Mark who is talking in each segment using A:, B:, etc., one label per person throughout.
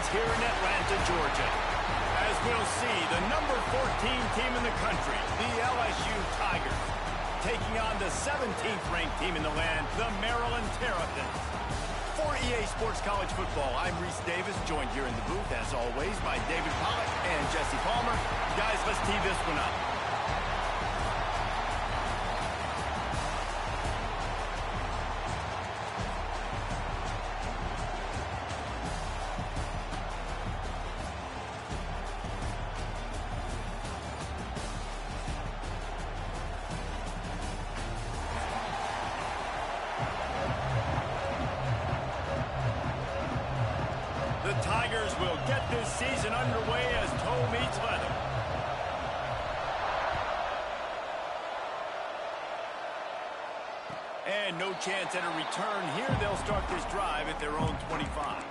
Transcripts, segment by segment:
A: Terrapins here in Atlanta, Georgia. As we'll see, the number 14 team in the country, the LSU Tigers, taking on the 17th ranked team in the land, the Maryland Terrapins. For EA Sports College Football, I'm Reese Davis, joined here in the booth, as always, by David Pollack and Jesse Palmer. Guys, let's tee this one up. The Tigers will get this season underway as toe meets leather. And no chance at a return here. They'll start this drive at their own 25.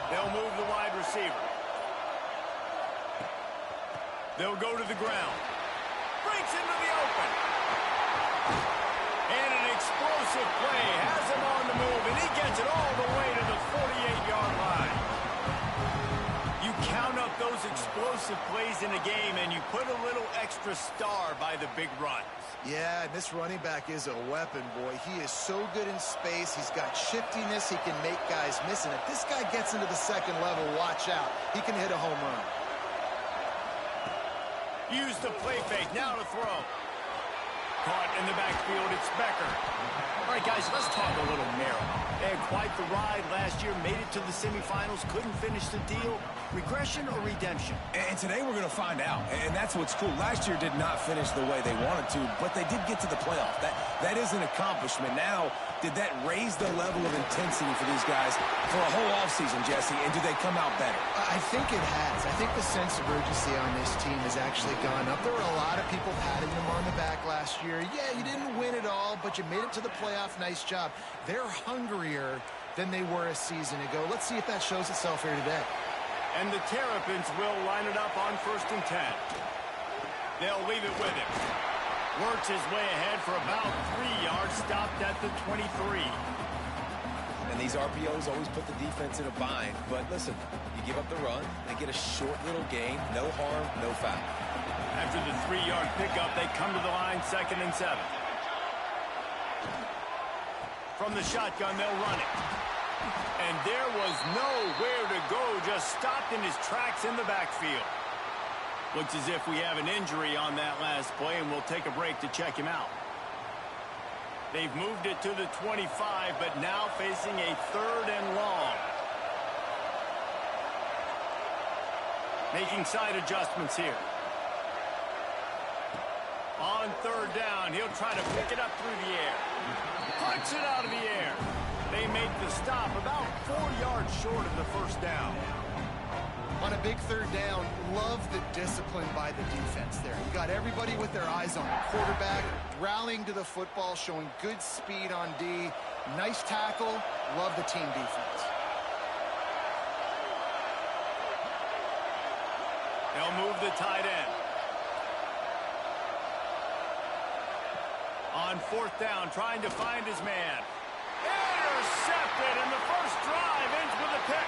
A: They'll move the wide receiver. They'll go to the ground. Breaks into the open. And an explosive play has him on the move, and he gets it all the way to the 48-yard line. You count up those explosive plays in a game, and you put a little extra star by the big runs.
B: Yeah, this running back is a weapon, boy. He is so good in space. He's got shiftiness. He can make guys miss. And if this guy gets into the second level, watch out. He can hit a home run.
A: Use the play fake. Now to throw. Caught in the backfield. It's Becker. All right, guys, let's talk a little Maryland. They had quite the ride last year, made it to the semifinals, couldn't finish the deal. Regression or redemption?
C: And today we're going to find out, and that's what's cool. Last year did not finish the way they wanted to, but they did get to the playoff. That is an accomplishment. Now, did that raise the level of intensity for these guys for a whole offseason, Jesse, and do they come out better?
B: I think it has. I think the sense of urgency on this team has actually gone up. There were a lot of people patting them on the back last year. Yeah, you didn't win it all, but you made it to the playoff. Nice job. They're hungrier than they were a season ago. Let's see if that shows itself here today.
A: And the Terrapins will line it up on 1st and 10. They'll leave it with him. Works his way ahead for about 3 yards, stopped at the 23.
C: And these RPOs always put the defense in a bind. But listen, you give up the run, they get a short little gain, no harm, no foul.
A: After the 3-yard pickup, they come to the line 2nd and 7. From the shotgun, they'll run it. And there was nowhere to go, just stopped in his tracks in the backfield. Looks as if we have an injury on that last play, and we'll take a break to check him out. They've moved it to the 25, but now facing a 3rd and long. Making side adjustments here. On 3rd down, he'll try to pick it up through the air. Punts it out of the air. They make the stop about 4 yards short of the 1st down.
B: On a big 3rd down, love the discipline by the defense there. You got everybody with their eyes on the quarterback, rallying to the football, showing good speed on D. Nice tackle. Love the team defense.
A: They'll move the tight end. On 4th down, trying to find his man. Intercepted, and the first drive ends with a pick.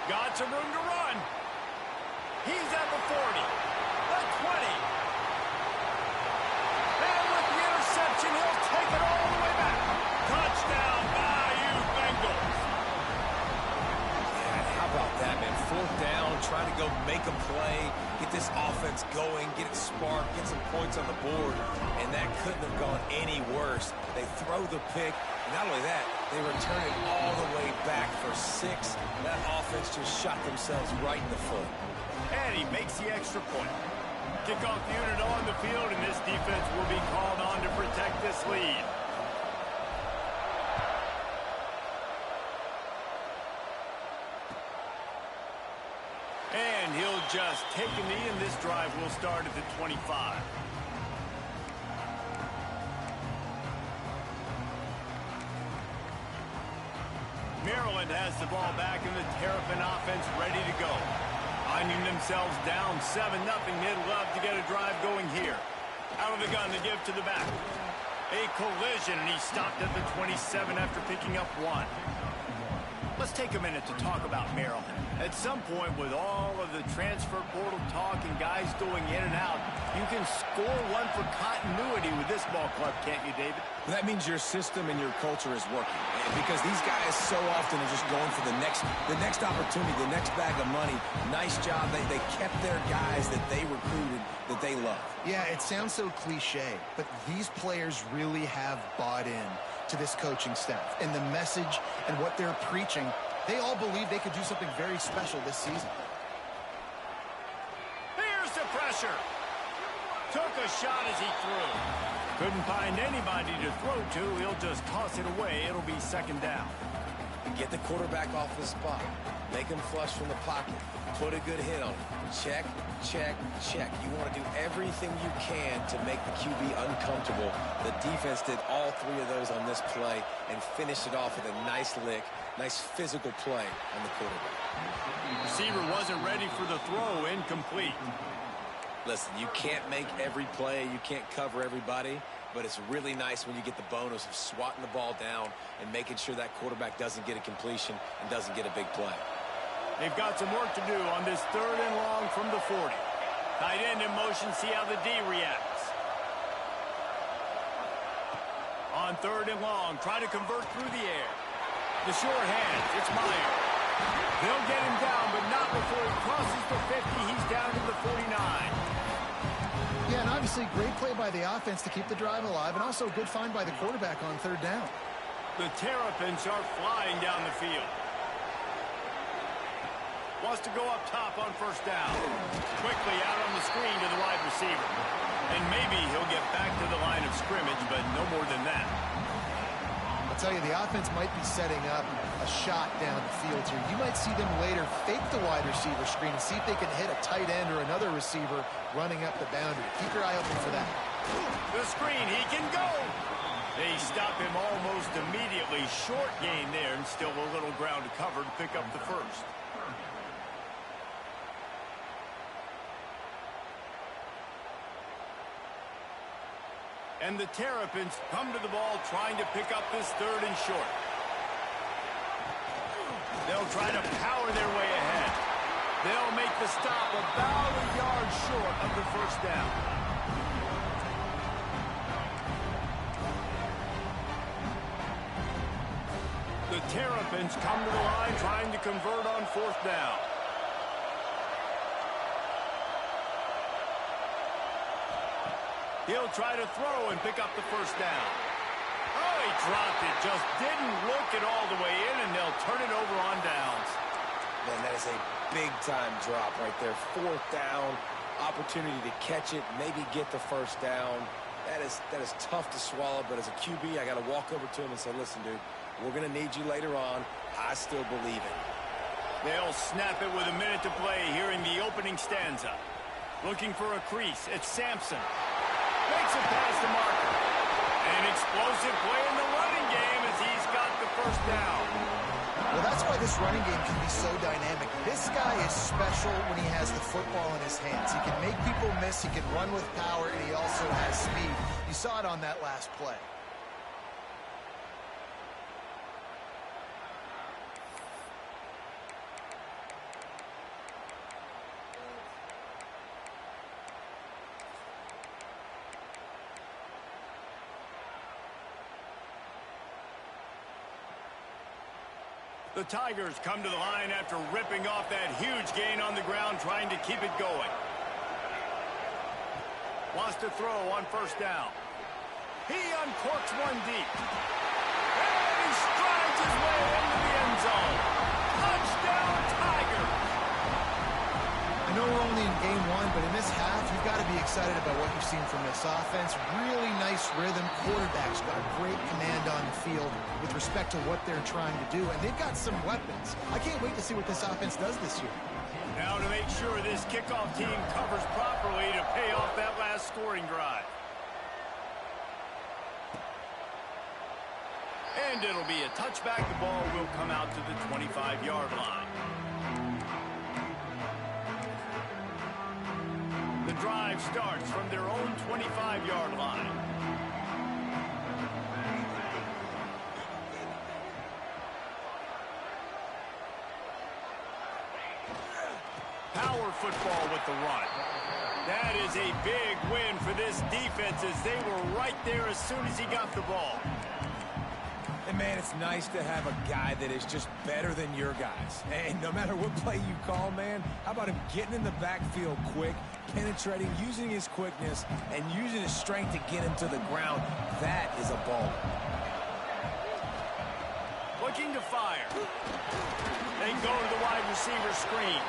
A: Got some room to run. He's at the 40, the 20. And with the interception, he'll take it all the way back. Touchdown, Bayou Bengals.
C: Yeah, how about that, man? 4th down, trying to go make a play, get this offense going, get it sparked, get some points on the board, and that couldn't have gone any worse. They throw the pick. Not only that, they return it all the way back for 6. That offense just shot themselves right in the foot.
A: And he makes the extra point. Kickoff unit on the field, and this defense will be called on to protect this lead. And he'll just take a knee, and this drive will start at the 25. Maryland has the ball back and the Terrapin offense ready to go. Finding themselves down 7-0, they'd love to get a drive going here. Out of the gun to give to the back. A collision, and he stopped at the 27 after picking up 1. Let's take a minute to talk about Maryland. At some point, with all of the transfer portal talk and guys going in and out, you can score one for continuity with this ball club, can't you, David?
C: That means your system and your culture is working. Because these guys so often are just going for the next opportunity, the next bag of money. Nice job. They kept their guys that they recruited, that they love.
B: Yeah, it sounds so cliche, but these players really have bought in to this coaching staff and the message and what they're preaching. They all believe they could do something very special this season.
A: Here's the pressure. Took a shot as he threw. Couldn't find anybody to throw to. He'll just toss it away. It'll be second down.
C: Get the quarterback off the spot. Make him flush from the pocket. Put a good hit on him. Check, check, check. You want to do everything you can to make the QB uncomfortable. The defense did all 3 of those on this play and finished it off with a nice lick, nice physical play on the quarterback.
A: Receiver wasn't ready for the throw. Incomplete.
C: Listen, you can't make every play. You can't cover everybody. But it's really nice when you get the bonus of swatting the ball down and making sure that quarterback doesn't get a completion and doesn't get a big play.
A: They've got some work to do on this 3rd and long from the 40. Tight end in motion, see how the D reacts. On 3rd and long, try to convert through the air. The short hands, it's Meyer. They'll get him down, but not before he crosses the 50. He's down to the 49.
B: Yeah, and obviously great play by the offense to keep the drive alive, and also a good find by the quarterback on 3rd down.
A: The Terrapins are flying down the field. Wants to go up top on 1st down. Quickly out on the screen to the wide receiver. And maybe he'll get back to the line of scrimmage, but no more than that.
B: I'll tell you, the offense might be setting up a shot down the field here. You might see them later fake the wide receiver screen and see if they can hit a tight end or another receiver running up the boundary. Keep your eye open for that.
A: The screen, he can go. They stop him almost immediately. Short gain there, and still a little ground to cover to pick up the 1st. And the Terrapins come to the ball trying to pick up this 3rd and short. They'll try to power their way ahead. They'll make the stop about a yard short of the 1st down. The Terrapins come to the line trying to convert on 4th down. He'll try to throw and pick up the 1st down. Oh, he dropped it. Just didn't look it all the way in, and they'll turn it over on downs.
C: Man, that is a big-time drop right there. 4th down, opportunity to catch it, maybe get the 1st down. That is tough to swallow, but as a QB, I got to walk over to him and say, listen, dude, we're going to need you later on. I still believe it.
A: They'll snap it with a minute to play here in the opening stanza. Looking for a crease. It's Sampson. Makes it past the marker. An explosive play in the running game as he's got the 1st down.
B: Well, that's why this running game can be so dynamic. This guy is special when he has the football in his hands. He can make people miss, he can run with power, and he also has speed. You saw it on that last play.
A: The Tigers come to the line after ripping off that huge gain on the ground, trying to keep it going. Wants to throw on 1st down. He uncorks one deep. And he strides his way into the end zone. Touchdown, Tigers!
B: I know we're only in game 1, but in this half, you've got to be excited about what you've seen from this offense. Really nice rhythm. Quarterback's got great command on the field with respect to what they're trying to do, and they've got some weapons. I can't wait to see what this offense does this year.
A: Now to make sure this kickoff team covers properly to pay off that last scoring drive. And it'll be a touchback. The ball will come out to 25-yard line. The drive starts from their own 25-yard line. Power football with the run. That is a big win for this defense as they were right there as soon as he got the ball.
C: And, man, it's nice to have a guy that is just better than your guys. And no matter what play you call, man, how about him getting in the backfield quick, penetrating, using his quickness, and using his strength to get him to the ground? That is a ball.
A: Looking to fire. They go to the wide receiver screen.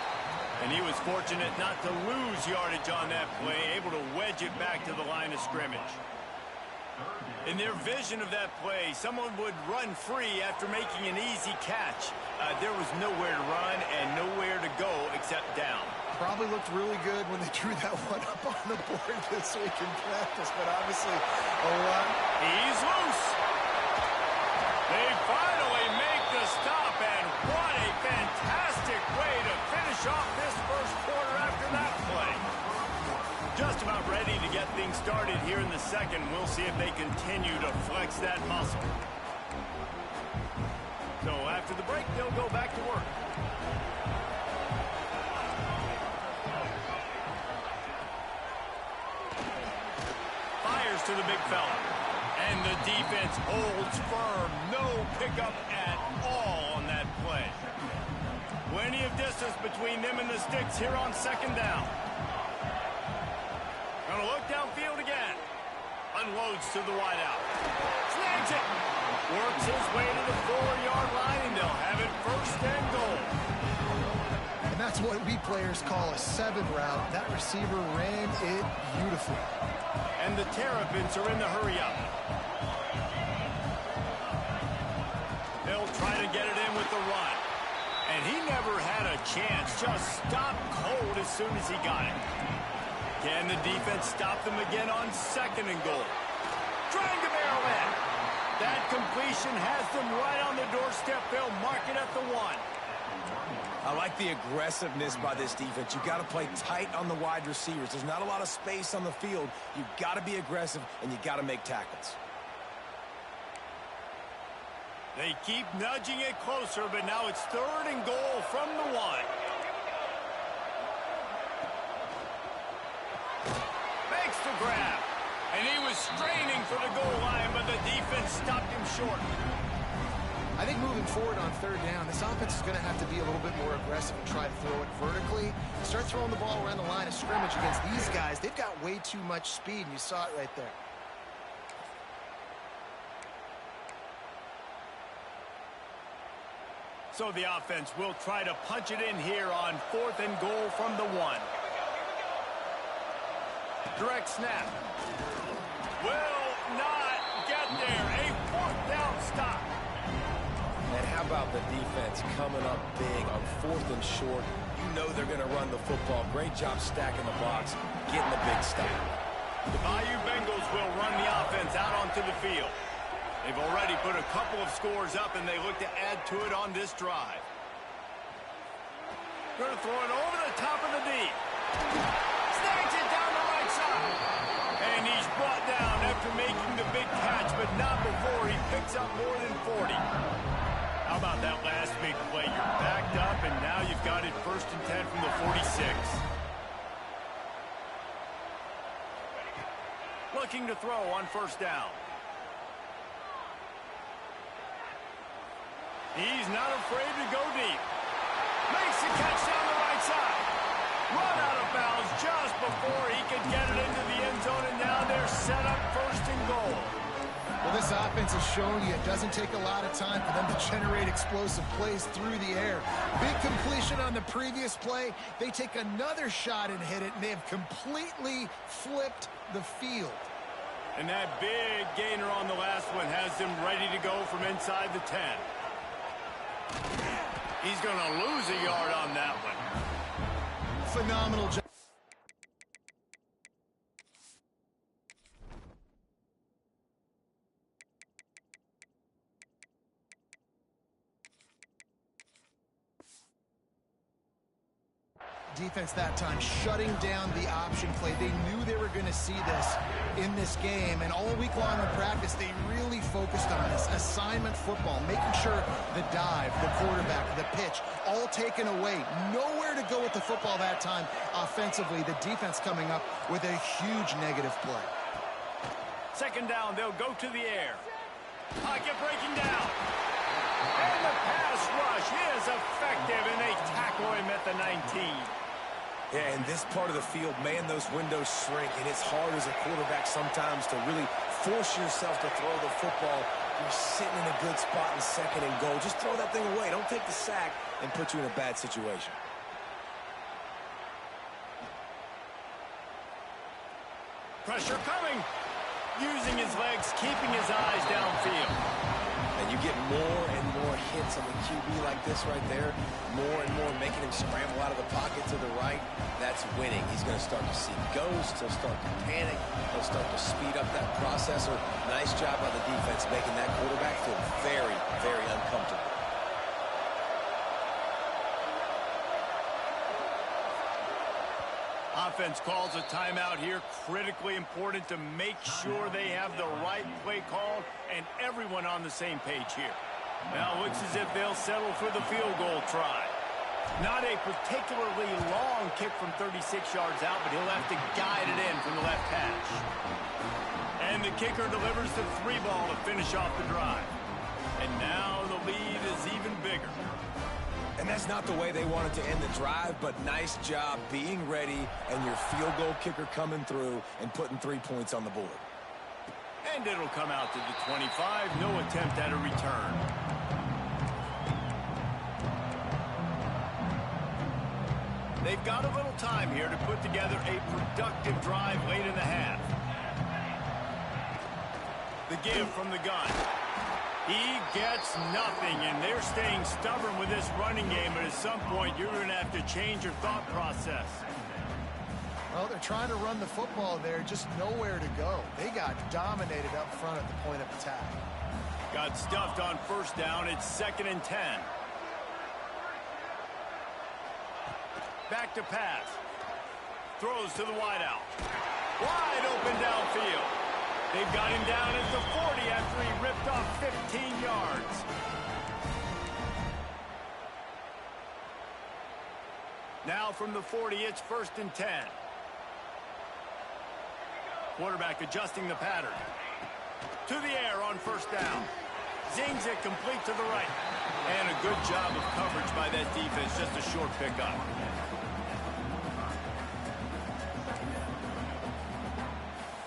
A: And he was fortunate not to lose yardage on that play, able to wedge it back to the line of scrimmage. In their vision of that play, someone would run free after making an easy catch. There was nowhere to run and nowhere to go except down.
B: Probably looked really good when they drew that one up on the board this week in practice, but obviously a lot.
A: He's loose. They finally make the stop, and what a fantastic way to finish off this first quarter after that play. Just about ready to get things started here in the second. We'll see if they continue to flex that muscle. So after the break, they'll go back to work. Fires to the big fella. And the defense holds firm. No pickup at all on that play. Plenty of distance between them and the sticks here on second down. Gonna look downfield again. Unloads to the wideout. Snags it. Works his way to the 4-yard line, and they'll have it first and goal.
B: And that's what we players call a 7 route. That receiver ran it beautifully.
A: And the Terrapins are in the hurry-up. They'll try to get it in with the run. And he never had a chance. Just stopped cold as soon as he got it. Can the defense stop them again on second and goal? Trying to barrel in. That completion has them right on the doorstep. They'll mark it at the 1.
C: I like the aggressiveness by this defense. You've got to play tight on the wide receivers. There's not a lot of space on the field. You've got to be aggressive, and you've got to make tackles.
A: They keep nudging it closer, but now it's third and goal from the 1. Makes the grab. And he was straining for the goal line, but the defense stopped him short.
B: I think moving forward on third down, this offense is going to have to be a little bit more aggressive and try to throw it vertically. Start throwing the ball around the line of scrimmage against these guys. They've got way too much speed, and you saw it right there.
A: So the offense will try to punch it in here on fourth and goal from the 1. Direct snap. Will not get there. A fourth down stop.
C: And how about the defense coming up big on fourth and short? You know they're going to run the football. Great job stacking the box, getting the big stop.
A: The Bayou Bengals will run the offense out onto the field. They've already put a couple of scores up, and they look to add to it on this drive. Going to throw it over the top of the D. Snags it down the right side. And he's brought down after making the big catch, but not before he picks up more than 40. How about that last big play? You're backed up, and now you've got it first and 10 from the 46. Looking to throw on first down. He's not afraid to go deep. Makes the catch down the right side. Run out of bounds just before he could get it into the end zone, and now they're set up first and goal.
B: Well, this offense has shown you it doesn't take a lot of time for them to generate explosive plays through the air. Big completion on the previous play. They take another shot and hit it, and they have completely flipped the field.
A: And that big gainer on the last one has them ready to go from inside the 10. He's going to lose a yard on that one.
B: Phenomenal job. defense that time, shutting down the option play. They knew they were going to see this in this game, and all week long in practice, they really focused on this. Assignment football, making sure the dive, the quarterback, the pitch, all taken away. Nowhere to go with the football that time offensively. The defense coming up with a huge negative play.
A: Second down, they'll go to the air. Pocket breaking down. And the pass rush is effective, and they tackle him at the 19.
C: Yeah, in this part of the field, man, those windows shrink, and it's hard as a quarterback sometimes to really force yourself to throw the football. You're sitting in a good spot in second and goal. Just throw that thing away. Don't take the sack and put you in a bad situation.
A: Pressure coming. Using his legs, keeping his eyes downfield.
C: And you get more and more hits on the QB like this right there. More and more making him scramble out of the pocket to the right. That's winning. He's going to start to see ghosts. He'll start to panic. He'll start to speed up that processor. Nice job by the defense making that quarterback feel very, very uncomfortable.
A: Offense calls a timeout here. Critically important to make sure they have the right play called and everyone on the same page here. Now it looks as if they'll settle for the field goal try. Not a particularly long kick from 36 yards out, but he'll have to guide it in from the left hash. And the kicker delivers the 3 ball to finish off the drive. And now the lead is even bigger.
C: And that's not the way they wanted to end the drive, but nice job being ready and your field goal kicker coming through and putting 3 points on the board.
A: And it'll come out to the 25. No attempt at a return. They've got a little time here to put together a productive drive late in the half. The give from the gun. He gets nothing, and they're staying stubborn with this running game, but at some point you're going to have to change your thought process.
B: Well, they're trying to run the football there, just nowhere to go. They got dominated up front at the point of attack.
A: Got stuffed on first down. It's 2nd and 10. Back to pass. Throws to the wideout. Wide open downfield. They've got him down at the 40 after he ripped off 15 yards. Now from the 40, it's 1st and 10. Quarterback adjusting the pattern. To the air on first down. Zings it complete to the right. And a good job of coverage by that defense. Just a short pickup.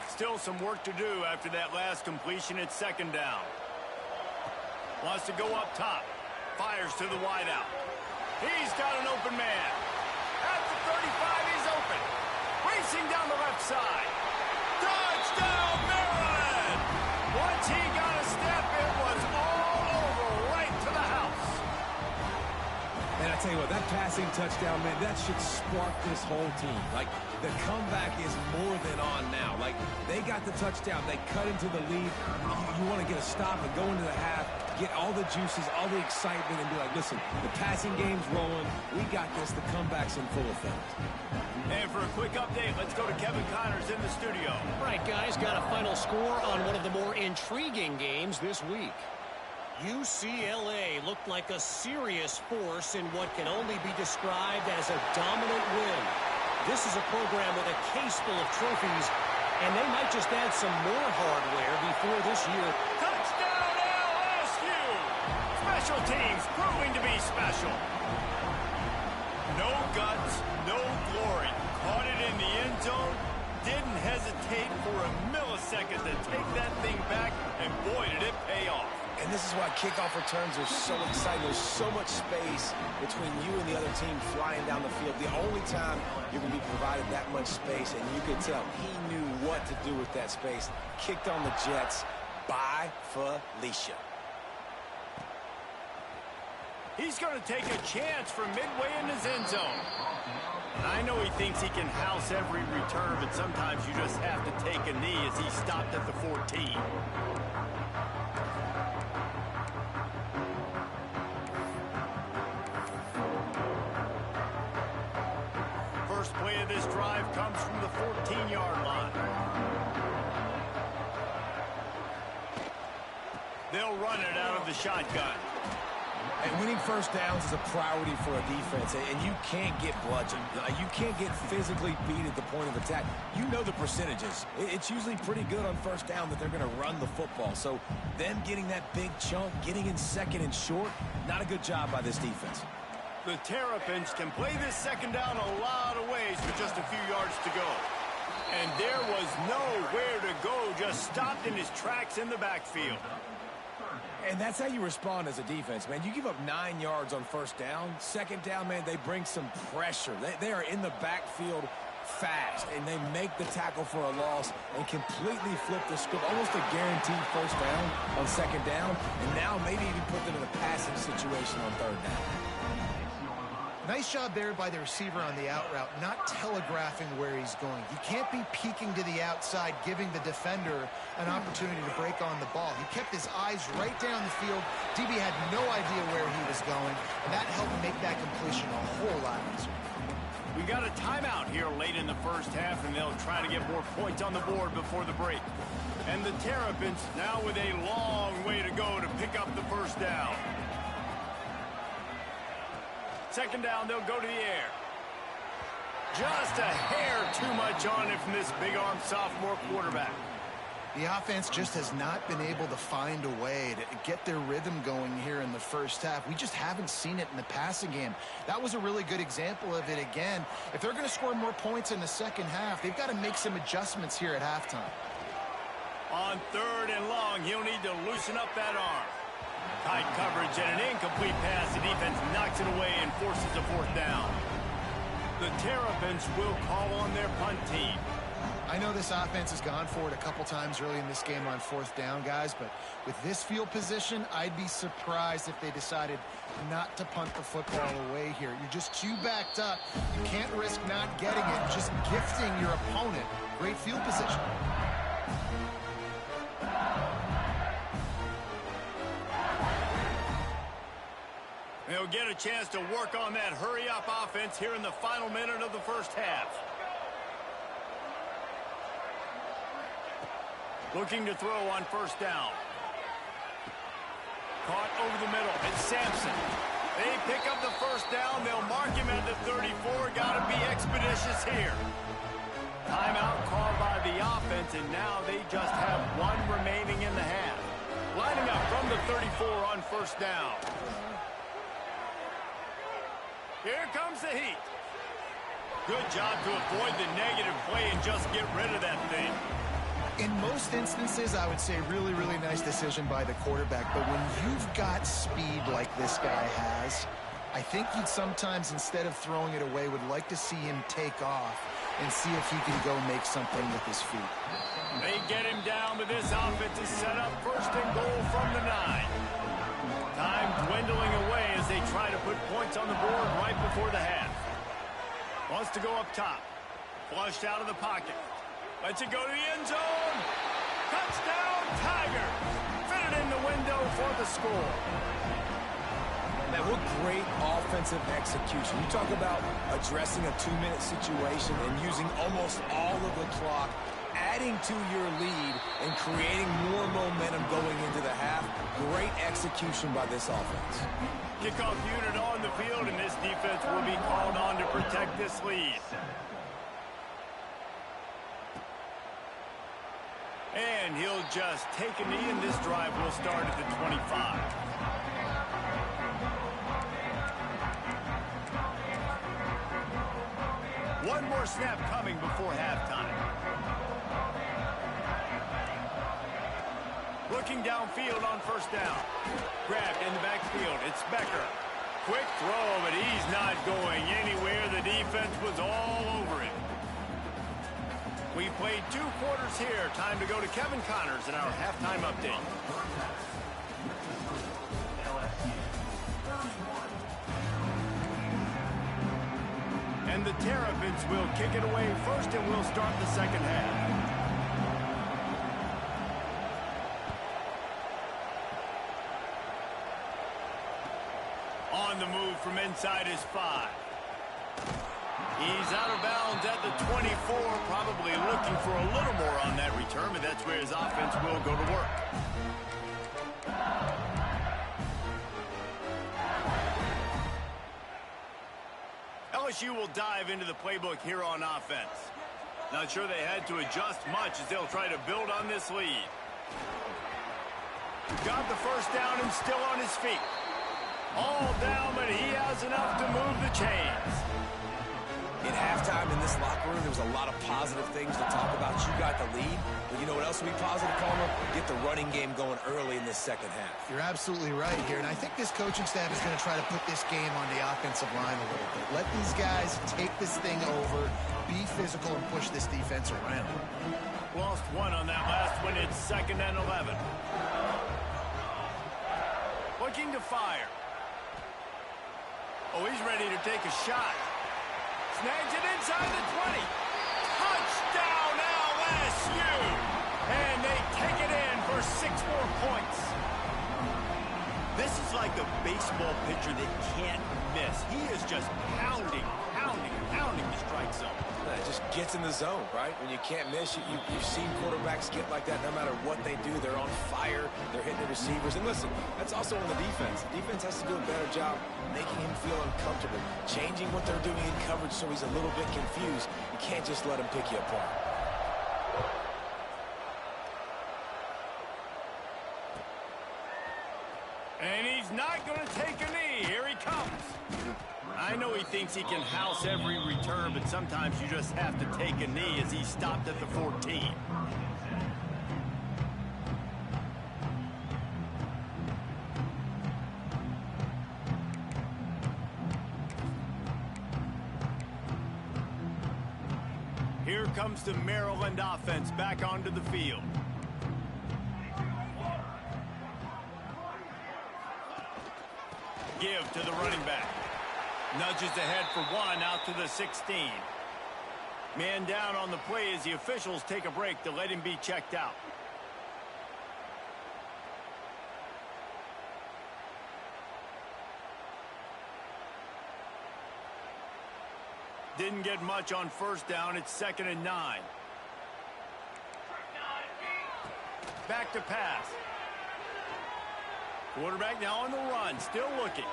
A: Still some work to do after that last completion at 2nd down. Wants to go up top. Fires to the wideout. He's got an open man. At the 35, he's open. Racing down the left side. Touchdown, Maryland! Once he got a step, it was all over right to the house.
C: And I tell you what, that passing touchdown, man, that should spark this whole team. Like, the comeback is more than on now. Like, they got the touchdown. They cut into the lead. You want to get a stop and go into the half, get all the juices, all the excitement, and be like, listen, the passing game's rolling. We got this. The comeback's in full effect.
A: And for a quick update, let's go to Kevin Connors in the studio.
D: Right, guys, got a final score on one of the more intriguing games this week. UCLA looked like a serious force in what can only be described as a dominant win. This is a program with a case full of trophies, and they might just add some more hardware before this year.
A: Touchdown, LSU! Special teams proving to be special. No guts, no glory. Caught it in the end zone. Didn't hesitate for a millisecond to take that thing back, and boy, did it pay off.
C: And this is why kickoff returns are so exciting. There's so much space between you and the other team flying down the field. The only time you're going to be provided that much space, and you could tell he knew what to do with that space. Kicked on the Jets. Bye, Felicia.
A: He's going to take a chance from midway in his end zone. And I know he thinks he can house every return, but sometimes you just have to take a knee as he stopped at the 14. first play of this drive comes from the 14-yard line. They'll run it out of the shotgun.
C: And winning first downs is a priority for a defense, and you can't get bludgeoned. You can't get physically beat at the point of attack. You know the percentages. It's usually pretty good on first down that they're going to run the football. So them getting that big chunk, getting in second and short, not a good job by this defense.
A: The Terrapins can play this second down a lot of ways with just a few yards to go. And there was nowhere to go, just stopped in his tracks in the backfield.
C: And that's how you respond as a defense, man. You give up 9 yards on first down. Second down, man, they bring some pressure. They are in the backfield fast, and they make the tackle for a loss and completely flip the script. Almost a guaranteed first down on second down, and now maybe even put them in a passing situation on third down.
B: Nice job there by the receiver on the out route, not telegraphing where he's going. You can't be peeking to the outside, giving the defender an opportunity to break on the ball. He kept his eyes right down the field. DB had no idea where he was going, and that helped make that completion a whole lot easier.
A: We got a timeout here late in the first half, and they'll try to get more points on the board before the break. And the Terrapins now with a long way to go to pick up the first down. Second down, they'll go to the air. Just a hair too much on it from this big-armed sophomore quarterback.
B: The offense just has not been able to find a way to get their rhythm going here in the first half. We just haven't seen it in the passing game. That was a really good example of it again. If they're going to score more points in the second half, they've got to make some adjustments here at halftime.
A: On third and long, he'll need to loosen up that arm. Tight coverage and an incomplete pass. The defense knocks it away and forces a fourth down. The Terrapins will call on their punt team.
B: I know this offense has gone for it a couple times early in this game on fourth down, guys, but with this field position, I'd be surprised if they decided not to punt the football away here. You're just too backed up. You can't risk not getting it, just gifting your opponent great field position.
A: They'll get a chance to work on that hurry-up offense here in the final minute of the first half. Looking to throw on first down. Caught over the middle. It's Sampson. They pick up the first down. They'll mark him at the 34. Got to be expeditious here. Timeout called by the offense, and now they just have one remaining in the half. Lining up from the 34 on first down. Here comes the heat. Good job to avoid the negative play and just get rid of that thing.
B: In most instances, I would say really, really nice decision by the quarterback. But when you've got speed like this guy has, I think you'd sometimes, instead of throwing it away, would like to see him take off and see if he can go make something with his feet.
A: They get him down, but this offense is set up first and goal from the 9. Time dwindling away as they try to put points on the board right before the half. Wants to go up top. Flushed out of the pocket. Lets it go to the end zone. Touchdown, Tigers. Fitted in the window for the score.
C: Man, what great offensive execution. You talk about addressing a 2-minute situation and using almost all of the clock, adding to your lead and creating more momentum going into the half. Great execution by this offense.
A: Kickoff unit on the field, and this defense will be called on to protect this lead. And he'll just take a knee, and this drive will start at the 25. One more snap coming before halftime. Looking downfield on first down. Grabbed in the backfield. It's Becker. Quick throw, but he's not going anywhere. The defense was all over him. We played 2 quarters here. Time to go to Kevin Connors in our halftime update. And the Terrapins will kick it away first, and we'll start the second half. On the move from inside is 5. He's out of bounds at the 24, probably looking for a little more on that return, but that's where his offense will go to work. LSU will dive into the playbook here on offense. Not sure they had to adjust much as they'll try to build on this lead. Got the first down and still on his feet. All down, but he has enough to move the chains.
C: At halftime in this locker room, there was a lot of positive things to talk about. You got the lead, but you know what else will be positive, Palmer? Get the running game going early in this second half.
B: You're absolutely right here, and I think this coaching staff is going to try to put this game on the offensive line a little bit. Let these guys take this thing over, be physical, and push this defense around.
A: Lost one on that last one. It's 2nd and 11. Looking to fire. Oh, he's ready to take a shot. Snags it inside the 20. Touchdown, LSU! And they take it in for 6 more points. This is like a baseball pitcher that can't miss. He is just pounding the strike zone.
C: It just gets in the zone, right? When you can't miss, you've seen quarterbacks get like that no matter what they do. They're on fire. They're hitting the receivers. And listen, that's also on the defense. The defense has to do a better job making him feel uncomfortable, changing what they're doing in coverage so he's a little bit confused. You can't just let him pick you apart.
A: And he's not going to take a knee. Here he comes. I know he thinks he can house every return, but sometimes you just have to take a knee as he stopped at the 14. Here comes the Maryland offense back onto the field. Give to the running back. Nudges ahead for 1 out to the 16. Man down on the play as the officials take a break to let him be checked out. Didn't get much on first down. It's 2nd and 9. Back to pass. Quarterback now on the run, still looking.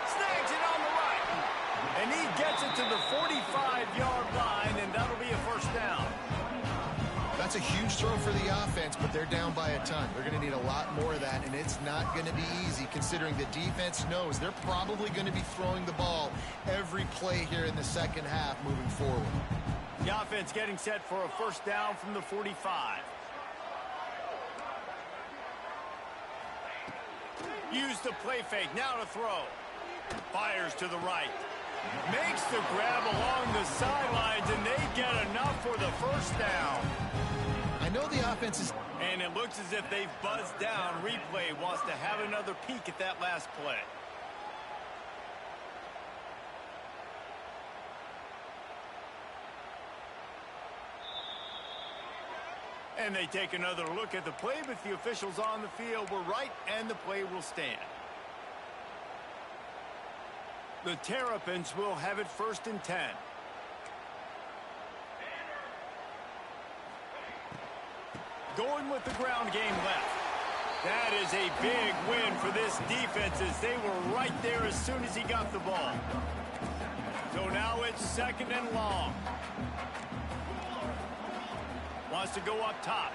A: Snags it on the right. And he gets it to the 45-yard line, and that'll be a first down.
B: That's a huge throw for the offense, but they're down by a ton. They're going to need a lot more of that, and it's not going to be easy considering the defense knows they're probably going to be throwing the ball every play here in the second half moving forward.
A: The offense getting set for a first down from the 45. Use the play fake, now to throw. Fires to the right. Makes the grab along the sidelines, and they get enough for the first down.
B: I know the offense is...
A: And it looks as if they've buzzed down. Replay wants to have another peek at that last play. And they take another look at the play, but the officials on the field were right, and the play will stand. The Terrapins will have it 1st and 10. Going with the ground game left. That is a big win for this defense as they were right there as soon as he got the ball. So now it's 2nd and long. Wants to go up top.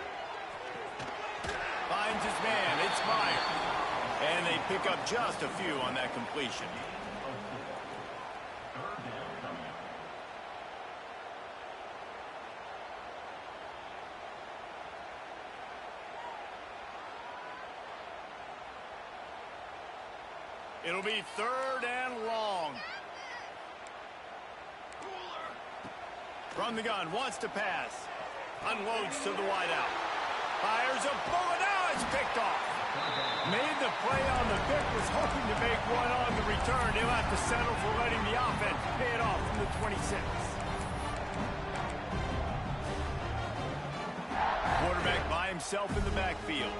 A: Finds his man. It's Meyer. And they pick up just a few on that completion. It'll be 3rd and long. From the gun, wants to pass. Unloads to the wideout. Fires a bullet. Now it's picked off. Made the play on the pick. Was hoping to make one on the return. He'll have to settle for letting the offense pay it off from the 26. Quarterback by himself in the backfield.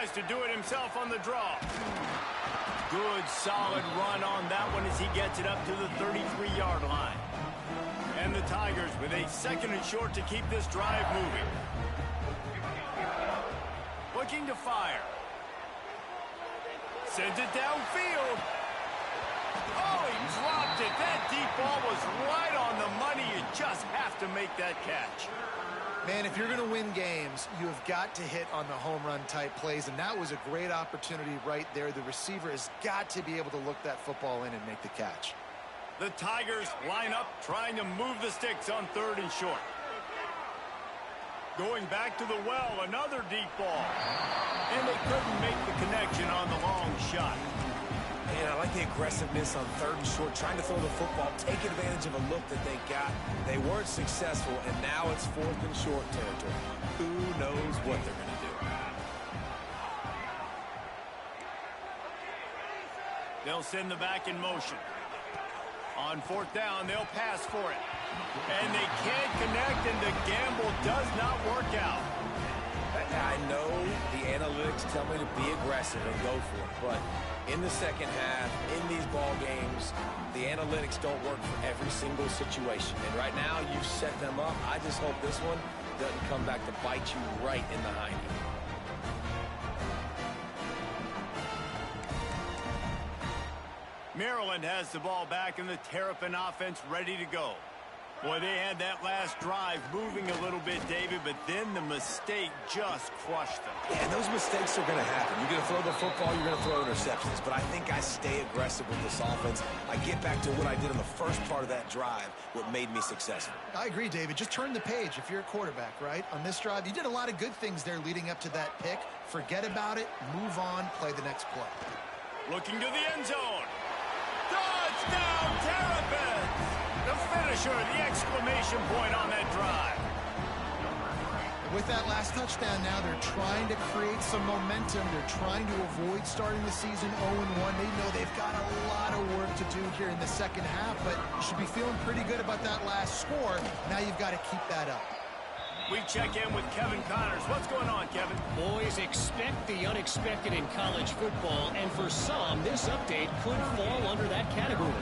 A: tries to do it himself on the draw. Good, solid run on that one as he gets it up to the 33-yard line. And the Tigers with a 2nd and short to keep this drive moving. Looking to fire. Sends it downfield. Oh, he dropped it. That deep ball was right on the money. You just have to make that catch.
B: Man, if you're going to win games, you have got to hit on the home run type plays, and that was a great opportunity right there. The receiver has got to be able to look that football in and make the catch.
A: The Tigers line up, trying to move the sticks on 3rd and short. Going back to the well, another deep ball. And they couldn't make the connection on the long shot.
C: And I like the aggressiveness on 3rd and short, trying to throw the football, take advantage of a look that they got. They weren't successful, and now it's 4th and short territory. Who knows what they're going to do?
A: They'll send the back in motion. On 4th down, they'll pass for it. And they can't connect, and the gamble does not work out.
C: I know the analytics tell me to be aggressive and go for it, but in the second half, in these ball games, the analytics don't work for every single situation. And right now, you've set them up. I just hope this one doesn't come back to bite you right in the hiney.
A: Maryland has the ball back, and the Terrapin offense ready to go. Boy, they had that last drive moving a little bit, David, but then the mistake just crushed them.
C: Yeah, and those mistakes are going to happen. You're going to throw the football, you're going to throw interceptions. But I think I stay aggressive with this offense. I get back to what I did in the first part of that drive, what made me successful.
B: I agree, David. Just turn the page if you're a quarterback, right? On this drive, you did a lot of good things there leading up to that pick. Forget about it, move on, play the next play.
A: Looking to the end zone. Touchdown, Terrapins! The finisher, the exclamation point on that drive.
B: With that last touchdown now, they're trying to create some momentum. They're trying to avoid starting the season 0-1. They know they've got a lot of work to do here in the second half, but you should be feeling pretty good about that last score. Now you've got to keep that up.
A: We check in with Kevin Connors. What's going on, Kevin?
D: Boys, expect the unexpected in college football, and for some, this update could fall under that category.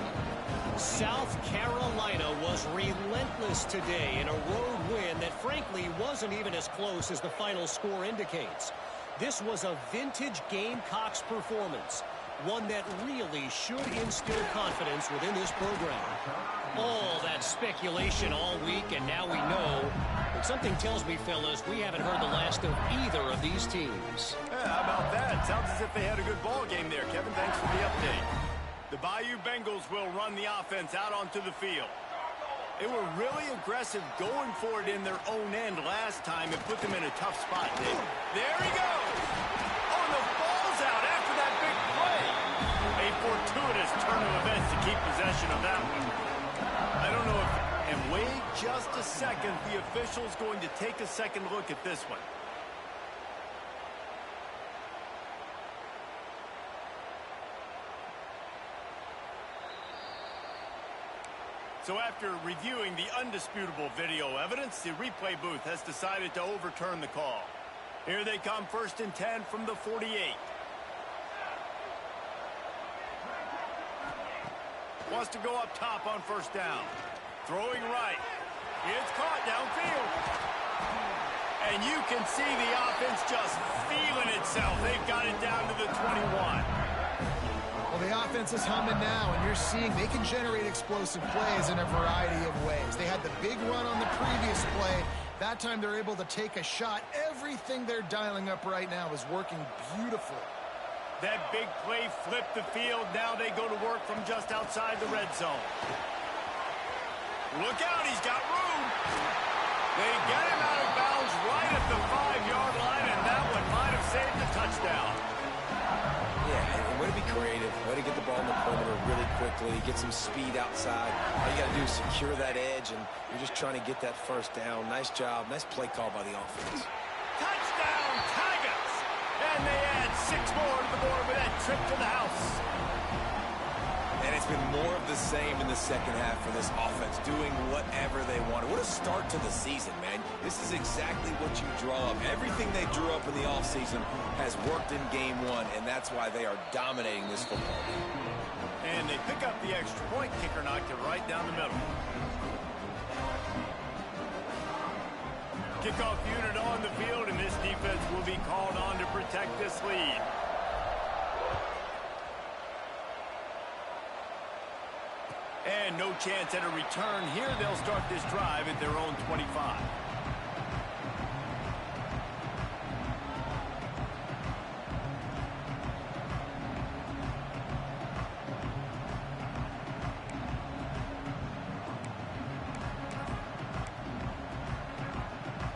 D: South Carolina was relentless today in a road win that frankly wasn't even as close as the final score indicates. This was a vintage Gamecocks performance, one that really should instill confidence within this program. All that speculation all week, and now we know. But something tells me, fellas, we haven't heard the last of either of these teams.
A: Yeah, how about that? Sounds as if they had a good ball game there, Kevin. Thanks for the update. The Bayou Bengals will run the offense out onto the field. They were really aggressive going for it in their own end last time and put them in a tough spot, Dave. There he goes! Oh, and the ball's out after that big play. A fortuitous turn of events to keep possession of that one. I don't know if... And wait just a second. The official's going to take a second look at this one. So after reviewing the undisputable video evidence, the replay booth has decided to overturn the call. Here they come, 1st and 10 from the 48. Wants to go up top on 1st down. Throwing right. It's caught downfield. And you can see the offense just feeling itself. They've got it down to the 21.
B: Well, the offense is humming now, and you're seeing they can generate explosive plays in a variety of ways. They had the big run on the previous play. That time they're able to take a shot. Everything they're dialing up right now is working beautifully.
A: That big play flipped the field. Now they go to work from just outside the red zone. Look out, he's got room. They get him out of bounds right at the 5-yard line, and that one might have saved the touchdown.
C: Yeah, and way to be creative, way to get the ball in the perimeter really quickly, get some speed outside. All you got to do is secure that edge, and you're just trying to get that 1st down. Nice job, nice play call by the offense.
A: Touchdown, Tigers! And they add 6 more to the board with that trip to the house.
C: And it's been more of the same in the second half for this offense, doing whatever they wanted. What a start to the season, man. This is exactly what you draw up. Everything they drew up in the offseason has worked in game one, and that's why they are dominating this football game.
A: And they pick up the extra point. Kicker knocked it right down the middle. Kickoff unit on the field, and this defense will be called on to protect this lead. And no chance at a return here. They'll start this drive at their own 25.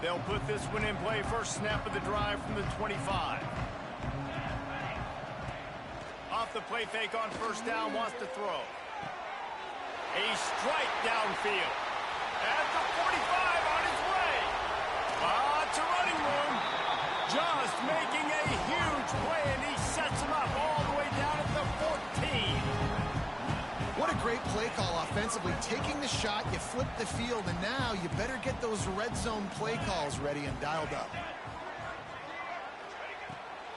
A: They'll put this one in play. First snap of the drive from the 25. Off the play fake on first down, wants to throw. A strike downfield. At the 45 on his way. Lots of running room. Just making a huge play, and he sets him up all the way down at the 14.
B: What a great play call offensively. Taking the shot, you flip the field, and now you better get those red zone play calls ready and dialed up.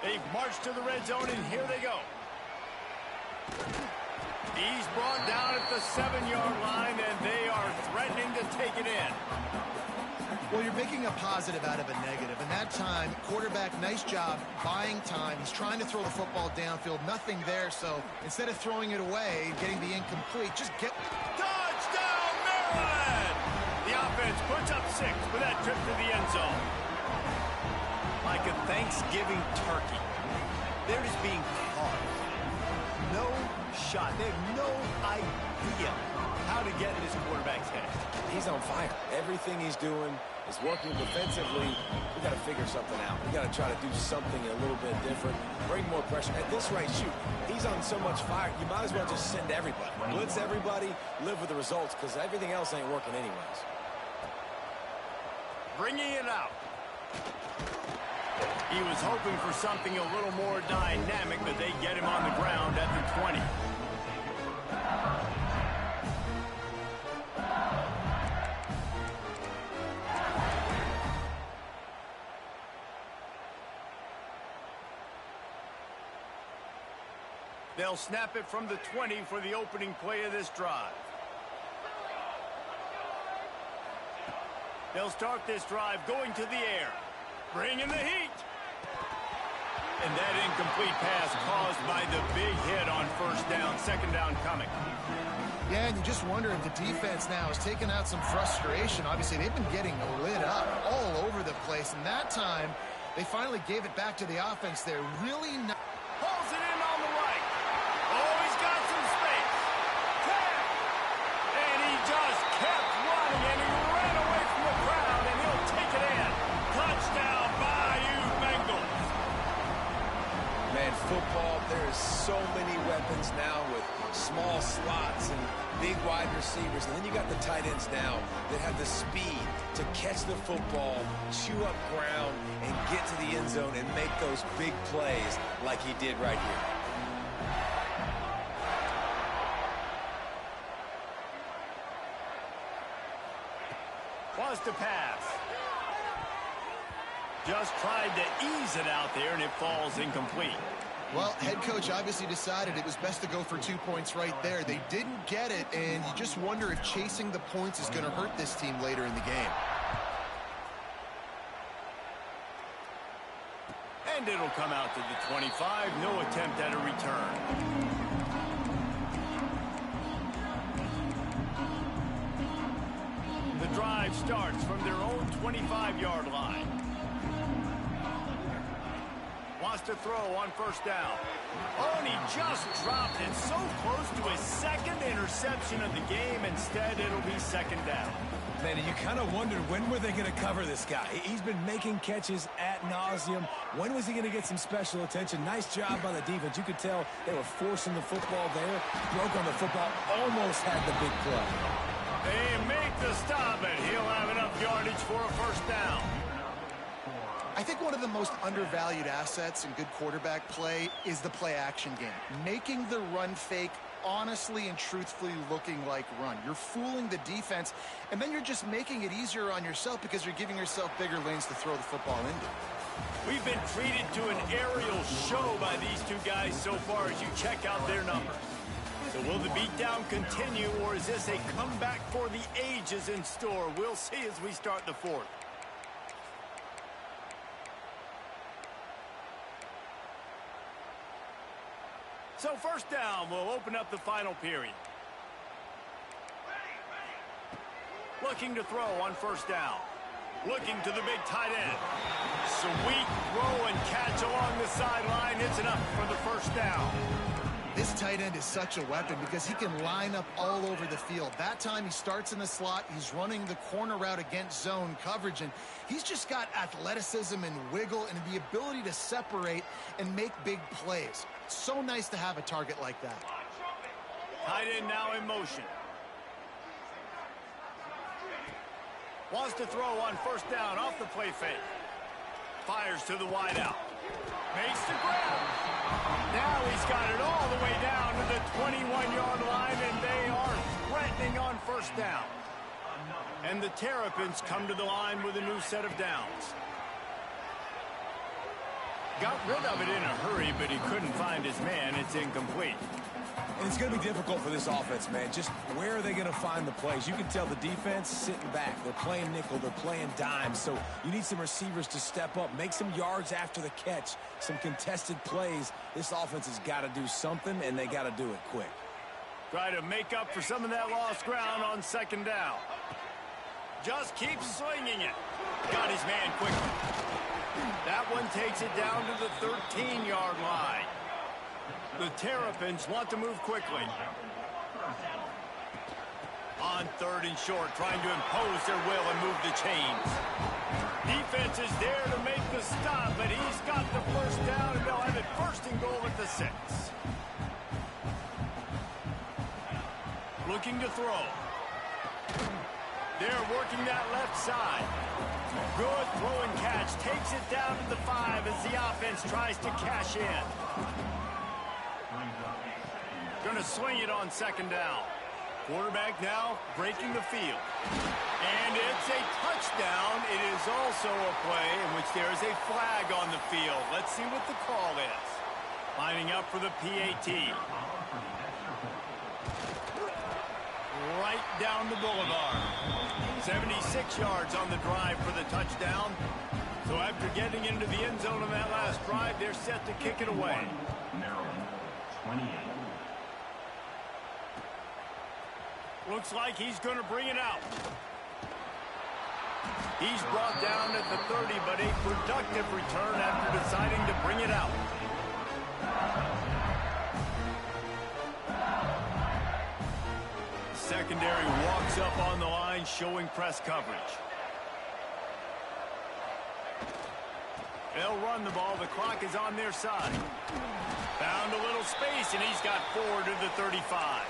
A: They've marched to the red zone, and here they go. He's brought down at the 7-yard line, and they are threatening to take it in.
B: Well, you're making a positive out of a negative, and that time, quarterback, nice job buying time. He's trying to throw the football downfield, nothing there, so instead of throwing it away, getting the incomplete, just get...
A: Touchdown, Maryland! The offense puts up 6 for that trip to the end zone. Like a Thanksgiving turkey. They're just being carved. No shot. They have no idea how to get in this quarterback's head.
C: He's on fire. Everything he's doing is working defensively. We got to figure something out. We got to try to do something a little bit different. Bring more pressure. At this rate, shoot, he's on so much fire, you might as well just send everybody. Blitz everybody, live with the results, because everything else ain't working anyways.
A: Bringing it out. He was hoping for something a little more dynamic, but they get him on the ground at the 20. They'll snap it from the 20 for the opening play of this drive. They'll start this drive going to the air. Bringing the heat. And that incomplete pass caused by the big hit on first down. Second down coming.
B: Yeah, and you just wonder if the defense now has taken out some frustration. Obviously, they've been getting lit up all over the place. And that time, they finally gave it back to the offense there. Really nice.
A: Pulls it in on the right. Oh, he's got some space. And he just kept running, and he ran away from the crowd, and he'll take it in. Touchdown, Bayou Bengals.
C: Man, football, there is so many weapons now with small slots and big wide receivers. And then you got the tight ends now that have the speed to catch the football, chew up ground, and get to the end zone and make those big plays like he did right here.
A: Wants to pass. Just tried to ease it out there, and it falls incomplete.
B: Well, head coach obviously decided it was best to go for 2 points right there. They didn't get it, and you just wonder if chasing the points is going to hurt this team later in the game.
A: And it'll come out to the 25. No attempt at a return. The drive starts from their own 25-yard line. Wants to throw on first down. Oh, and he just dropped it so close to his second interception of the game. Instead, it'll be second down.
C: Man, you kind of wondered, when were they going to cover this guy? He's been making catches ad nauseum. When was he going to get some special attention? Nice job by the defense. You could tell they were forcing the football there. Broke on the football, almost had the big play.
A: They make the stop, and he'll have enough yardage for a first down.
B: I think one of the most undervalued assets in good quarterback play is the play-action game. Making the run fake honestly and truthfully looking like run. You're fooling the defense, and then you're just making it easier on yourself because you're giving yourself bigger lanes to throw the football into.
A: We've been treated to an aerial show by these two guys so far as you check out their numbers. So will the beatdown continue, or is this a comeback for the ages in store? We'll see as we start the fourth. So first down, we'll open up the final period. Looking to throw on first down. Looking to the big tight end. Sweet throw and catch along the sideline. It's enough for the first down.
B: This tight end is such a weapon because he can line up all over the field. That time he starts in the slot. He's running the corner route against zone coverage, and he's just got athleticism and wiggle and the ability to separate and make big plays. It's so nice to have a target like that.
A: Tight end now in motion. Wants to throw on first down off the play fake. Fires to the wideout. Makes the grab. Now he's got it all the way down to the 21-yard line, and they are threatening on first down. And the Terrapins come to the line with a new set of downs. Got rid of it in a hurry, but he couldn't find his man. It's incomplete.
C: And it's going to be difficult for this offense, man. Just where are they going to find the plays? You can tell the defense sitting back. They're playing nickel. They're playing dime. So you need some receivers to step up, make some yards after the catch, some contested plays. This offense has got to do something, and they got to do it quick.
A: Try to make up for some of that lost ground on second down. Just keep swinging it. Got his man quickly. That one takes it down to the 13-yard line. The Terrapins want to move quickly. On third and short, trying to impose their will and move the chains. Defense is there to make the stop, but he's got the first down, and they'll have it first and goal at the 6. Looking to throw. They're working that left side. Good throw and catch. Takes it down to the 5 as the offense tries to cash in. Going to swing it on second down. Quarterback now breaking the field. And it's a touchdown. It is also a play in which there is a flag on the field. Let's see what the call is. Lining up for the PAT. Right down the boulevard. 76 yards on the drive for the touchdown. So after getting into the end zone on that last drive, they're set to kick it away.
E: Maryland, 28.
A: Looks like he's going to bring it out. He's brought down at the 30, but a productive return after deciding to bring it out. Secondary walks up on the line, showing press coverage. They'll run the ball. The clock is on their side. Found a little space, and he's got 4 to the 35.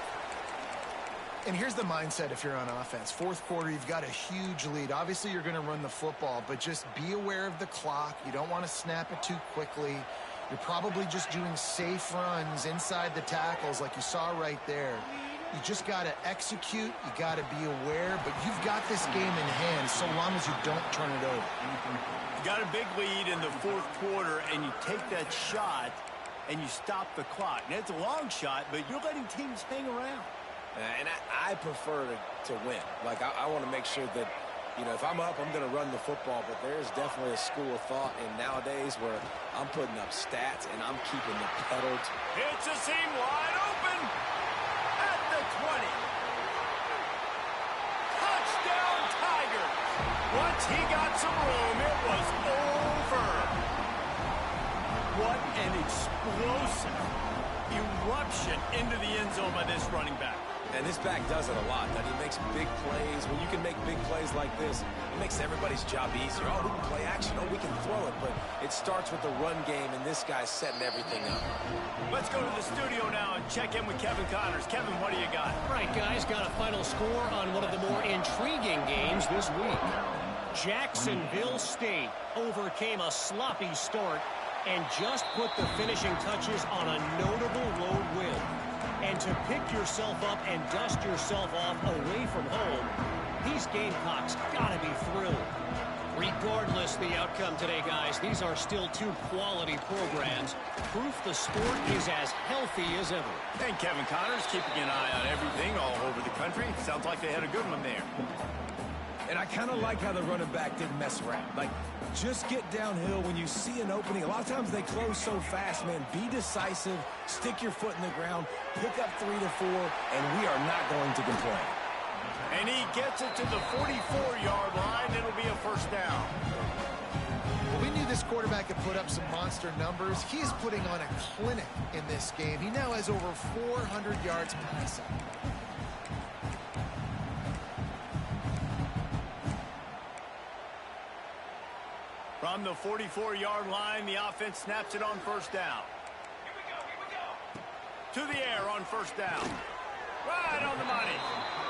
B: And here's the mindset if you're on offense. Fourth quarter, you've got a huge lead. Obviously, you're going to run the football, but just be aware of the clock. You don't want to snap it too quickly. You're probably just doing safe runs inside the tackles like you saw right there. You just got to execute. You got to be aware, but you've got this game in hand so long as you don't turn it over.
A: You got a big lead in the fourth quarter, and you take that shot, and you stop the clock. Now, it's a long shot, but you're letting teams hang around.
C: And I prefer to win. Like, I want to make sure that, you know, if I'm up, I'm going to run the football. But there's definitely a school of thought in nowadays where I'm putting up stats and I'm keeping the pedal.
A: It's a seam wide open at the 20. Touchdown, Tigers. Once he got some room, it was over. What an explosive eruption into the end zone by this running back.
C: And this back does it a lot. That he makes big plays. When you can make big plays like this, it makes everybody's job easier. Oh, we can play action. Oh, we can throw it. But it starts with the run game, and this guy's setting everything up.
A: Let's go to the studio now and check in with Kevin Connors. Kevin, what do you got?
D: All right, guys, got a final score on one of the more intriguing games this week. Jacksonville State overcame a sloppy start and just put the finishing touches on a notable road win. And to pick yourself up and dust yourself off away from home, these Gamecocks got to be thrilled. Regardless the outcome today, guys, these are still two quality programs. Proof the sport is as healthy as ever.
A: And Kevin Connors keeping an eye on everything all over the country. Sounds like they had a good one there.
C: And I kind of like how the running back didn't mess around. Like, just get downhill when you see an opening. A lot of times they close so fast, man. Be decisive, stick your foot in the ground, pick up 3 to 4, and we are not going to complain.
A: And he gets it to the 44-yard line. It'll be a first down.
B: Well, we knew this quarterback could put up some monster numbers. He is putting on a clinic in this game. He now has over 400 yards passing.
A: From the 44-yard line, the offense snaps it on first down. Here we go. To the air on first down. Right on the money.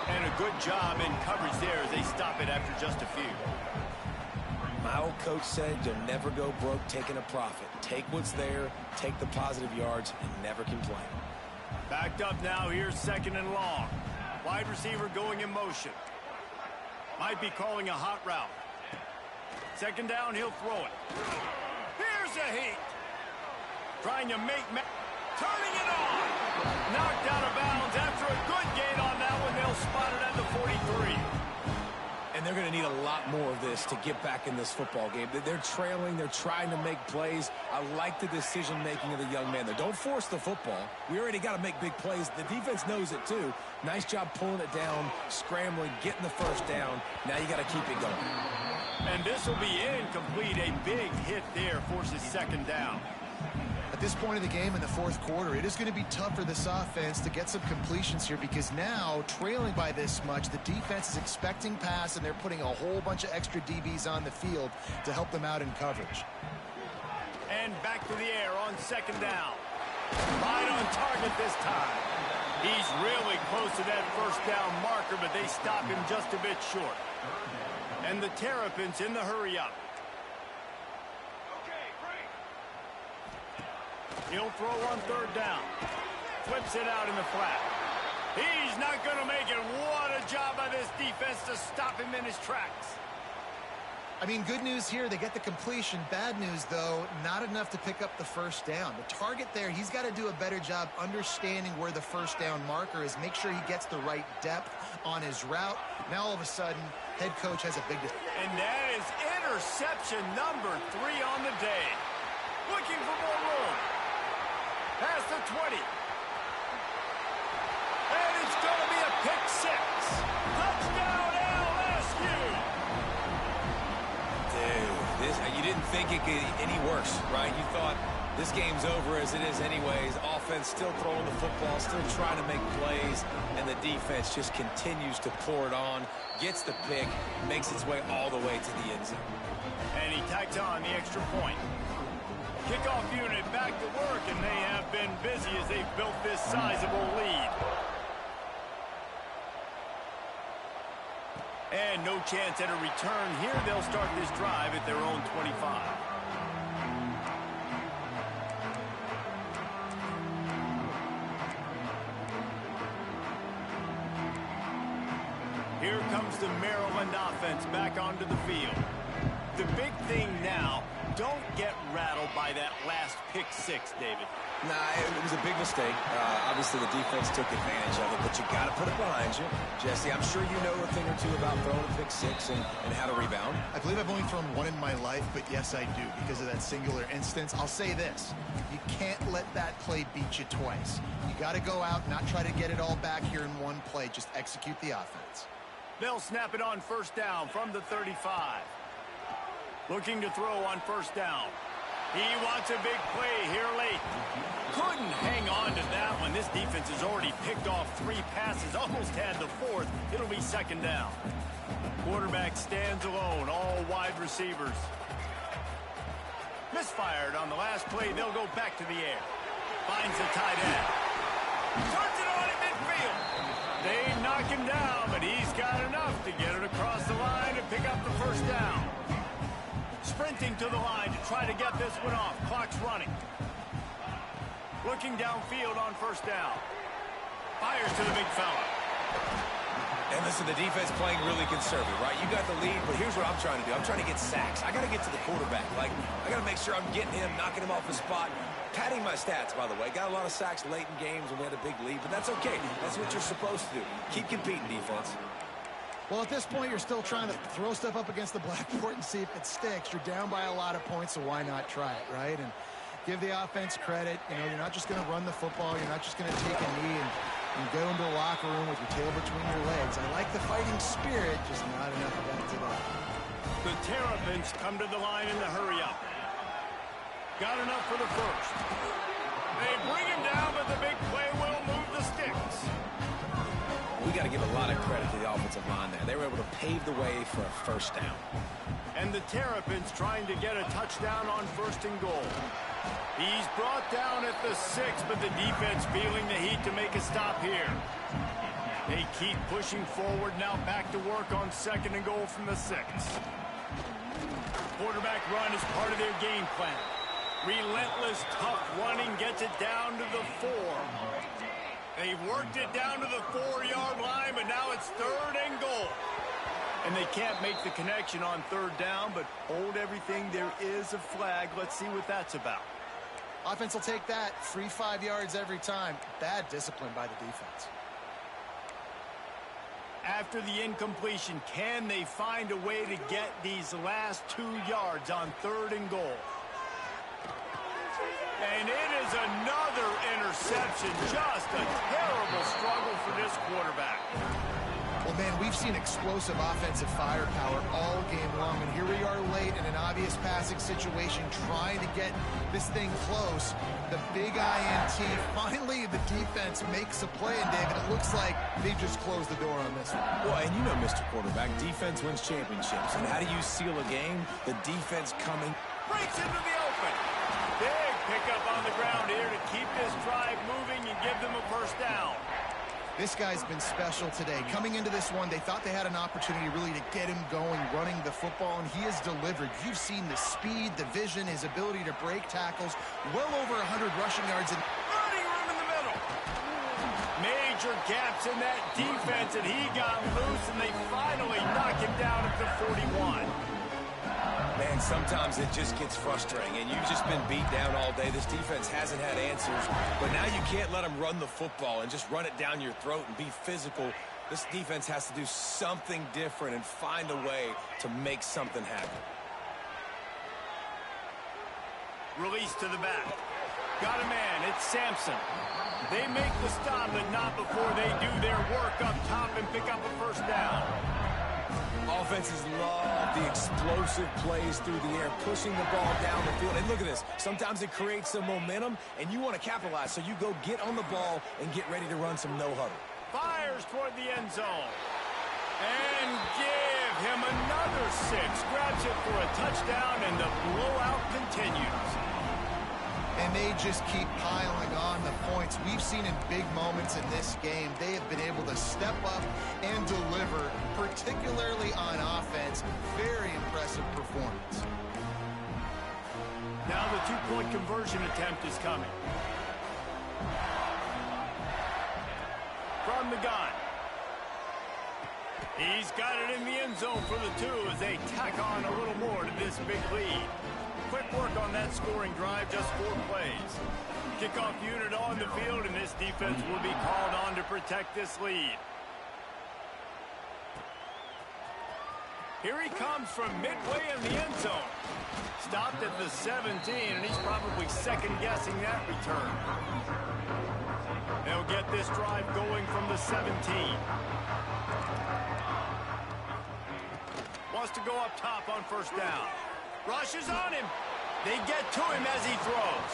A: And a good job in coverage there as they stop it after just a few.
C: My old coach said you'll never go broke taking a profit. Take what's there, take the positive yards, and never complain.
A: Backed up now. Here's second and long. Wide receiver going in motion. Might be calling a hot route. Second down, he'll throw it. Here's a heat. Trying to make... Turning it on. Knocked out of bounds after a good gain on that one. They'll spot it at the 43.
C: And they're going to need a lot more of this to get back in this football game. They're trailing. They're trying to make plays. I like the decision-making of the young man there. Don't force the football. We already got to make big plays. The defense knows it, too. Nice job pulling it down, scrambling, getting the first down. Now you got to keep it going.
A: And this will be incomplete. A big hit there forces second down.
B: At this point of the game in the fourth quarter, it is going to be tough for this offense to get some completions here because now, trailing by this much, the defense is expecting pass, and they're putting a whole bunch of extra DBs on the field to help them out in coverage.
A: And back to the air on second down. Right on target this time. He's really close to that first down marker, but they stop him just a bit short. And the Terrapins in the hurry-up. He'll throw on third down. Flips it out in the flat. He's not going to make it. What a job by this defense to stop him in his tracks.
B: I mean, good news here, they get the completion. Bad news, though, not enough to pick up the first down. The target there, he's got to do a better job understanding where the first down marker is, make sure he gets the right depth on his route. Now, all of a sudden, head coach has a big...
A: And that is interception number 3 on the day. Looking for more room. Past the 20. And it's going to be a pick 6. Touchdown, LSU.
C: Dude, you didn't think it could any worse, right? You thought this game's over as it is anyways. Offense still throwing the football, still trying to make plays, and the defense just continues to pour it on, gets the pick, makes its way all the way to the end zone.
A: And he tacks on the extra point. Kickoff unit back to work, and they have been busy as they've built this sizable lead. And no chance at a return here. They'll start this drive at their own 25. Here comes the Maryland offense back onto the field. The big thing now, don't get rattled by that last pick 6, David.
C: Nah, it was a big mistake. Obviously, the defense took advantage of it, but you got to put it behind you. Jesse, I'm sure you know a thing or two about throwing a pick 6 and how to rebound.
B: I believe I've only thrown one in my life, but yes, I do, because of that singular instance. I'll say this. You can't let that play beat you twice. You got to go out, not try to get it all back here in one play. Just execute the offense.
A: They'll snap it on first down from the 35. Looking to throw on first down. He wants a big play here late. Couldn't hang on to that one. This defense has already picked off 3 passes, almost had the 4th. It'll be second down. Quarterback stands alone, all wide receivers. Misfired on the last play. They'll go back to the air. Finds the tight end. Turns it on in midfield. They knock him down, but he's got enough to get it across the line and pick up the first down. sprinting to the line to try to get this one off. Clock's running. Looking downfield on first down. Fires to the big fella.
C: And listen, the defense playing really conservative, right? You got the lead, but here's what I'm trying to do. I'm trying to get sacks. I got to get to the quarterback. Like, I got to make sure I'm getting him, knocking him off his spot. Padding my stats, by the way. Got a lot of sacks late in games when we had a big lead, but that's okay. That's what you're supposed to do. Keep competing, defense.
B: Well, at this point, you're still trying to throw stuff up against the blackboard and see if it sticks. You're down by a lot of points, so why not try it, right? And give the offense credit. You know, you're not just going to run the football. You're not just going to take a knee and go into the locker room with your tail between your legs. I like the fighting spirit, just not enough of that today.
A: The Terrapins come to the line in the hurry up. Got enough for the first. They bring him down, but the big play will move the sticks.
C: We got to give a lot of credit to the offensive line there. They were able to pave the way for a first down.
A: And the Terrapins trying to get a touchdown on first and goal. He's brought down at the 6, but the defense feeling the heat to make a stop here. They keep pushing forward, now back to work on second and goal from the 6. Quarterback run is part of their game plan. Relentless, tough running gets it down to the 4. They've worked it down to the 4-yard line, but now it's third and goal. And they can't make the connection on third down, but hold everything. There is a flag. Let's see what that's about.
B: Offense will take that. Free 5 yards every time. Bad discipline by the defense.
A: After the incompletion, can they find a way to get these last 2 yards on third and goal? And it is another interception. Just a terrible struggle for this quarterback.
B: Well, man, we've seen explosive offensive firepower all game long, and here we are late in an obvious passing situation trying to get this thing close. The big INT, finally the defense makes a play, and David, it looks like they've just closed the door on this one.
C: Well, and you know, Mr. Quarterback, defense wins championships. And how do you seal a game? The defense coming.
A: Breaks into the open. Big pickup on the ground here to keep this drive moving and give them a first down.
B: This guy's been special today. Coming into this one, they thought they had an opportunity really to get him going, running the football, and he has delivered. You've seen the speed, the vision, his ability to break tackles, well over 100 rushing yards.
A: Running room in the middle. Major gaps in that defense, and he got loose, and they finally knock him down at the 41.
C: Man, sometimes it just gets frustrating, and you've just been beat down all day. This defense hasn't had answers, but now you can't let them run the football and just run it down your throat and be physical. This defense has to do something different and find a way to make something happen.
A: Release to the back. Got a man. It's Sampson. They make the stop, but not before they do their work up top and pick up a first down.
C: Offenses love the explosive plays through the air, pushing the ball down the field. And look at this. Sometimes it creates some momentum, and you want to capitalize. So you go get on the ball and get ready to run some no-huddle.
A: Fires toward the end zone. And give him another 6. Grabs it for a touchdown, and the blowout continues.
B: And they just keep piling on the points. We've seen in big moments in this game, they have been able to step up and deliver, particularly on offense. Very impressive performance.
A: Now the 2-point conversion attempt is coming. From the gun. He's got it in the end zone for the 2 as they tack on a little more to this big lead. Quick work on that scoring drive, just 4 plays. Kickoff unit on the field, and this defense will be called on to protect this lead. Here he comes from midway in the end zone. Stopped at the 17, and he's probably second-guessing that return. They'll get this drive going from the 17. Wants to go up top on first down. Rushes on him. They get to him as he throws.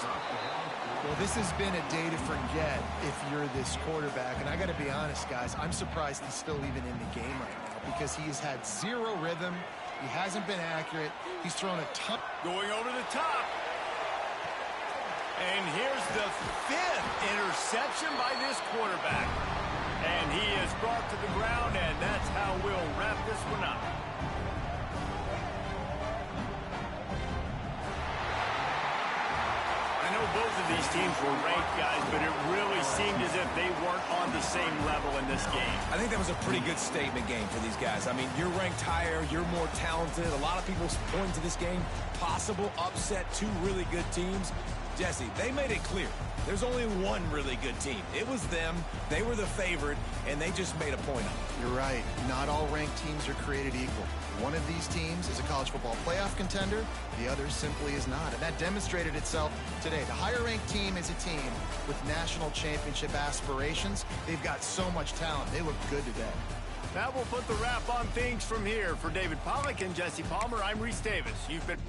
B: Well, this has been a day to forget if you're this quarterback. And I got to be honest, guys, I'm surprised he's still even in the game right now because he has had 0 rhythm. He hasn't been accurate. He's thrown a ton.
A: Going over the top. And here's the 5th interception by this quarterback. And he is brought to the ground, and that's how we'll wrap this one up. both of these teams were ranked, guys, but it really seemed as if they weren't on the same level in this game.
C: I think that was a pretty good statement game for these guys. I mean, you're ranked higher, you're more talented. A lot of people point to this game, possible upset, two really good teams. Jesse, they made it clear. There's only one really good team. It was them. They were the favorite, and they just made a point of it.
B: You're right. Not all ranked teams are created equal. One of these teams is a college football playoff contender. The other simply is not. And that demonstrated itself today. The higher-ranked team is a team with national championship aspirations. They've got so much talent. They look good today.
A: That will put the wrap on things from here. For David Pollack and Jesse Palmer, I'm Reese Davis. You've been...